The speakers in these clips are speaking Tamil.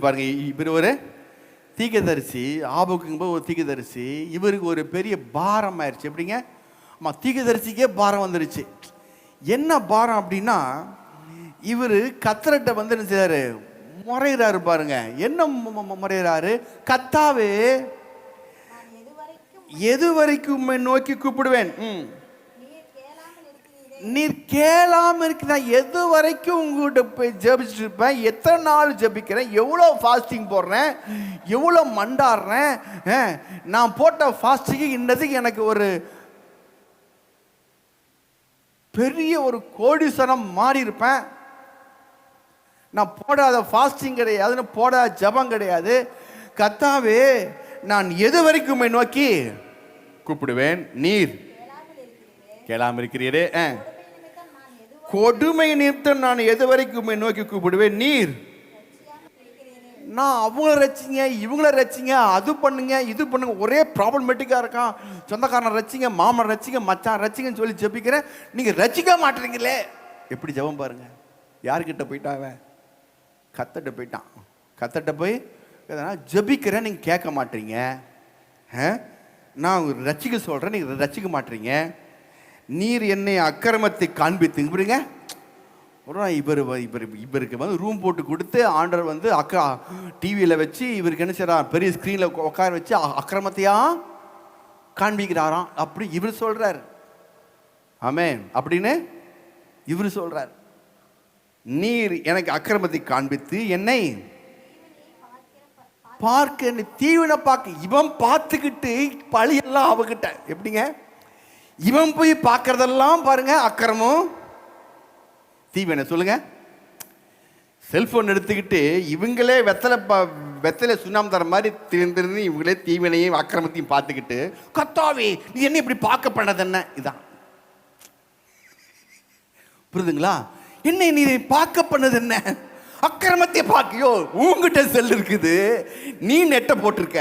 பாருங்க, இவர் ஒரு தீர்க்கதரிசி, ஆபகுக்கும்போது ஒரு தீர்க்கதரிசி. இவருக்கு ஒரு பெரிய பாரம் ஆயிடுச்சு. எப்படிங்க? ஆமா, தீர்க்கதரிசிக்கே பாரம் வந்துருச்சு. என்ன பாரம் அப்படின்னா, இவர் கத்தர்கிட்ட வந்து என்ன செய்றாரு, முறையிறாரு பாருங்க. என்ன முறையிறாரு? கத்தாவே, எது வரைக்கும் உம்மை நோக்கி கூப்பிடுவேன்? நீர் கேளாம இருக்குதா? எது வரைக்கும் உங்ககிட்ட போய் ஜெபிச்சுட்டு இருப்பேன்? எத்தனை நாள் ஜெபிக்கிறேன்? எவ்வளோ ஃபாஸ்டிங் போடுறேன்? எவ்வளோ மண்டாடுறேன்? நான் போட்ட ஃபாஸ்டிங்கு இன்னதுக்கு எனக்கு ஒரு பெரிய ஒரு கோடீஸ்வரம் மாறி இருப்பேன். நான் போடாத ஃபாஸ்டிங் கிடையாது, போடாத ஜபம் கிடையாது. கத்தாவே, நான் எது வரைக்கும் நோக்கி கூப்பிடுவேன்? நீர் கேளாம இருக்கிறீரே. கொடுமை நிமித்தம் நான் எது வரைக்கும் நோக்கி கூப்பிடுவேன்? நீர். நான் அவங்கள ரசிங்க, இவங்கள ரசிங்க, அது பண்ணுங்க, இது பண்ணுங்க, ஒரே ப்ராப்ளமேட்டிக்கா இருக்கான். சொந்தக்காரன் ரசிங்க, மாமன் ரசிங்க, மச்சான் ரசிங்கன்னு சொல்லி ஜெபிக்கிறேன், நீங்க ரசிக்க மாட்டீங்களே. எப்படி ஜெபம் பாருங்க. யாருக்கிட்ட போயிட்டான்? கத்தட்ட போயிட்டான். கத்தட்ட போய் ஜெபிக்கிறேன், நீங்க கேட்க மாட்டீங்க. நான் ரசிக்க சொல்றேன், நீங்க ரசிக்க மாட்டீங்க. நீர் என்னை அக்கிரமத்தை காண்பித்துங்க. இவருக்கு வந்து ரூம் போட்டு கொடுத்து ஆண்டவர் வந்து டிவியில் வச்சு இவருக்கு என்ன செய்யறார், பெரிய ஸ்க்ரீனில் உட்கார வச்சு அக்கிரமத்தையா காண்பிக்கிறாராம். அப்படி இவர் சொல்றார். ஆமென். அப்படின்னு இவர் சொல்றார், நீர் எனக்கு அக்கிரமத்தை காண்பித்து என்னை பார்க்க, தீவின பார்க்க. இவன் பார்த்துக்கிட்டு பழியெல்லாம் அவகிட்ட. எப்படிங்க? இவன் போய் பார்க்கறதெல்லாம் பாருங்க அக்கிரமம், தீவனை. சொல்லுங்க. செல்போன் எடுத்துக்கிட்டு இவங்களே வெத்தலை சுண்ணாம்பு தர மாதிரி திறந்து இவங்களே தீவனையும் அக்கிரமத்தையும் பார்த்துக்கிட்டு, கத்தாவே நீ என்ன இப்படி பார்க்க பண்ணது என்ன? இதான் புரியுதுங்களா? என்ன நீ பார்க்க பண்ணது என்ன? அக்கிரமத்தை பார்க்கியோ? உங்ககிட்ட செல் இருக்குது, நீ நெட்டை போட்டிருக்க,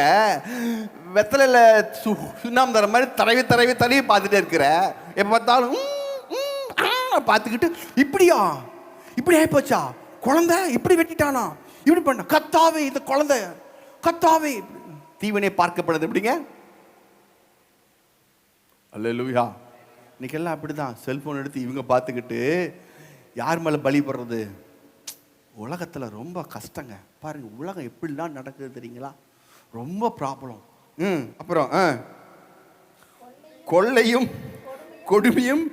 வெத்தலையில சுண்ணாம்பு தர மாதிரி தடவி தடவி தடவி பார்த்துட்டே இருக்கிற. எப்போ பார்த்தாலும் பார்த்துக்கிட்டு, இப்படியா இப்படி ஆயிப்போச்சா, குழந்தை இப்படி வெட்டிட்டானா, இப்படி பண்ண. கத்தாவே இந்த குழந்தை, கத்தாவே. தீவனை பார்க்கப்படுது. எப்படிங்க? அல்லேலூயா. இன்னைக்கெல்லாம் அப்படிதான். செல்போன் எடுத்து இவங்க பார்த்துக்கிட்டு யார் மேலே பலி போடுறது? உலகத்தில் ரொம்ப கஷ்டங்க பாருங்க. உலகம் எப்படிலாம் நடக்குது தெரியுங்களா? ரொம்ப ப்ராப்ளம். அப்புறம் கொள்ளையும் கொடுமையும்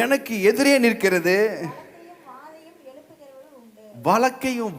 எனக்கு எதிரே நிற்கிறது, வழக்கையும்